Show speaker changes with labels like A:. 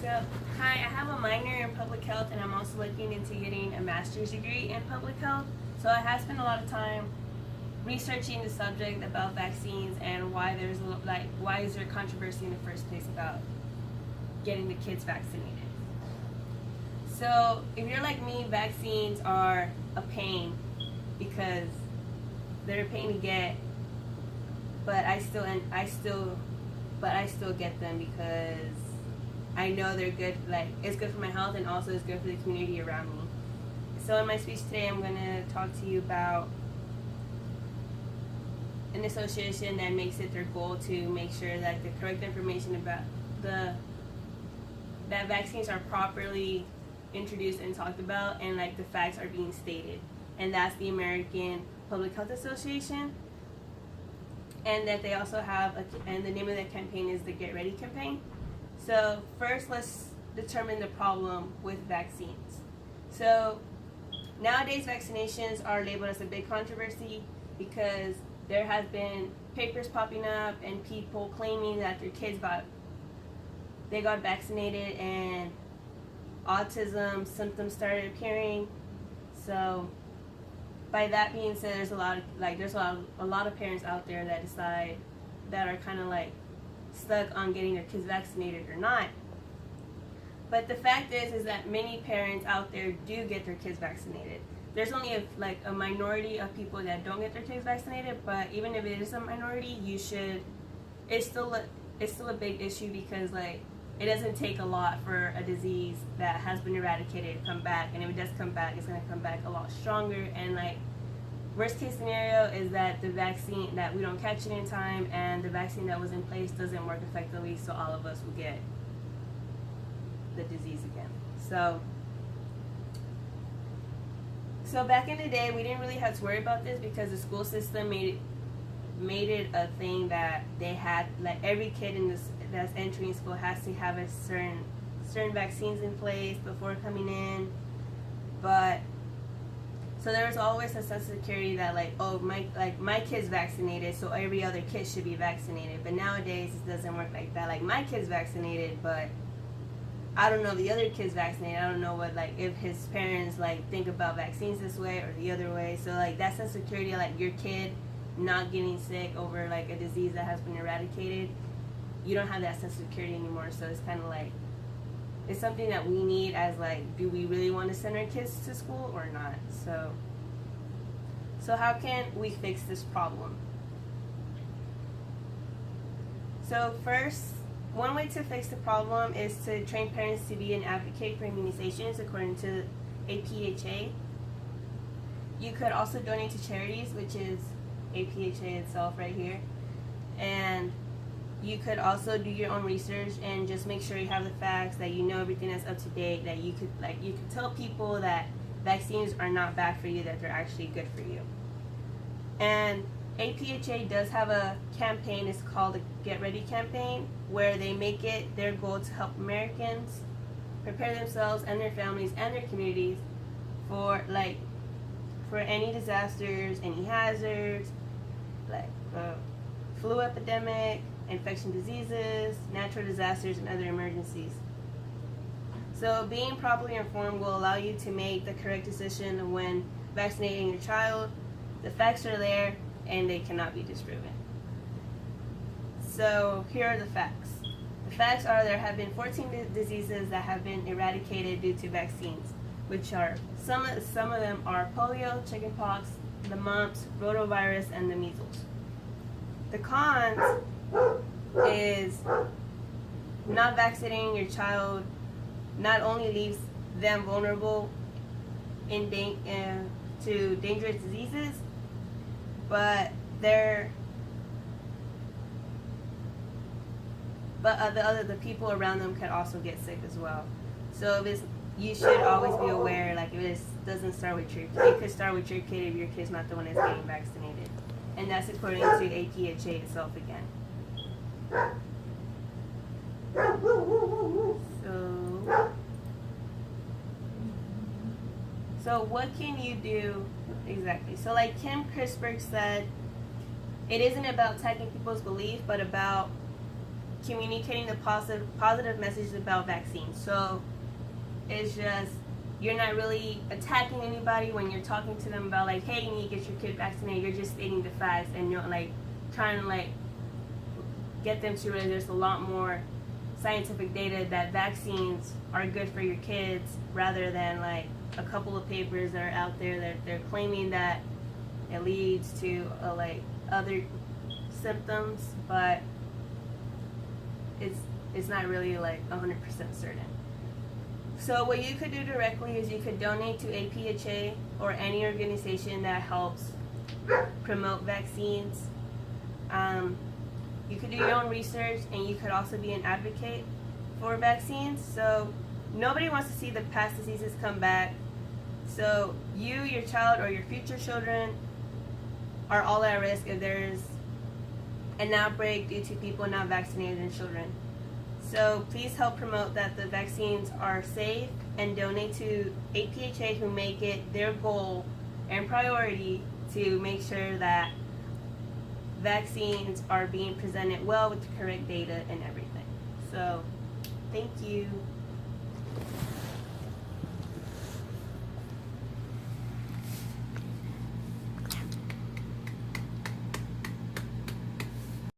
A: So, hi, I have a minor in public health and I'm also looking into getting a master's degree in public health. So I have spent a lot of time researching the subject about vaccines and why why is there controversy in the first place about getting the kids vaccinated. So if you're like me, vaccines are a pain because they're a pain to get, but I still get them because I know they're good. Like, it's good for my health and also it's good for the community around me. So in my speech today, I'm going to talk to you about an association that makes it their goal to make sure that the correct information about that vaccines are properly introduced and talked about, and like the facts are being stated. And that's the American Public Health Association. And that they also have and the name of that campaign is the Get Ready campaign. So first, let's determine the problem with vaccines. So nowadays, vaccinations are labeled as a big controversy because there has been papers popping up and people claiming that their kids got vaccinated and autism symptoms started appearing. So by that being said, there's a lot of parents out there that are kind of like stuck on getting their kids vaccinated or not. But the fact is that many parents out there do get their kids vaccinated. There's only a minority of people that don't get their kids vaccinated, but even if it is a minority, it's still a big issue because it doesn't take a lot for a disease that has been eradicated to come back, and if it does come back, it's going to come back a lot stronger. And worst case scenario is that the vaccine, that we don't catch it in time, and the vaccine that was in place doesn't work effectively, so all of us will get the disease again. So back in the day, we didn't really have to worry about this because the school system made it a thing that they had, like, every kid that's entering school has to have a certain vaccines in place before coming in. But so there was always a sense of security that my kid's vaccinated, so every other kid should be vaccinated. But nowadays it doesn't work like that. Like, my kid's vaccinated, but I don't know the other kid's vaccinated. I don't know if his parents think about vaccines this way or the other way. So that sense of security, your kid not getting sick over a disease that has been eradicated, you don't have that sense of security anymore. So it's kind of it's something that we need as do we really want to send our kids to school or not? So how can we fix this problem? So first, one way to fix the problem is to train parents to be an advocate for immunizations according to APHA. You could also donate to charities, which is APHA itself right here. And you could also do your own research and just make sure you have the facts, that you know everything that's up to date, that you could tell people that vaccines are not bad for you, that they're actually good for you. And APHA does have a campaign, it's called the Get Ready campaign, where they make it their goal to help Americans prepare themselves and their families and their communities for any disasters, any hazards, flu epidemic, infection diseases, natural disasters, and other emergencies. So being properly informed will allow you to make the correct decision when vaccinating your child. The facts are there and they cannot be disproven. So here are the facts. The facts are there have been 14 diseases that have been eradicated due to vaccines, which are some of them are polio, chickenpox, the mumps, rotavirus, and the measles. The cons is not vaccinating your child not only leaves them vulnerable to dangerous diseases, but the people around them can also get sick as well. So you should always be aware, if it doesn't start with your kid, it could start with your kid if your kid's not the one that's getting vaccinated. And that's according to APHA itself again. So what can you do exactly? So Kim Chrisberg said, it isn't about attacking people's belief, but about communicating the positive messages about vaccines. So it's just, you're not really attacking anybody when you're talking to them about like, hey, you need to get your kid vaccinated. You're just stating the facts, and you're like trying to like get them to realize there's a lot more scientific data that vaccines are good for your kids, rather than like a couple of papers that are out there that they're claiming that it leads to like other symptoms, but it's not really like 100% certain. So what you could do directly is you could donate to APHA or any organization that helps promote vaccines. You could do your own research, and you could also be an advocate for vaccines. So nobody wants to see the past diseases come back. So you, your child, or your future children are all at risk if there's an outbreak due to people not vaccinated in children. So please help promote that the vaccines are safe, and donate to APHA, who make it their goal and priority to make sure that vaccines are being presented well with the correct data and everything. So thank you.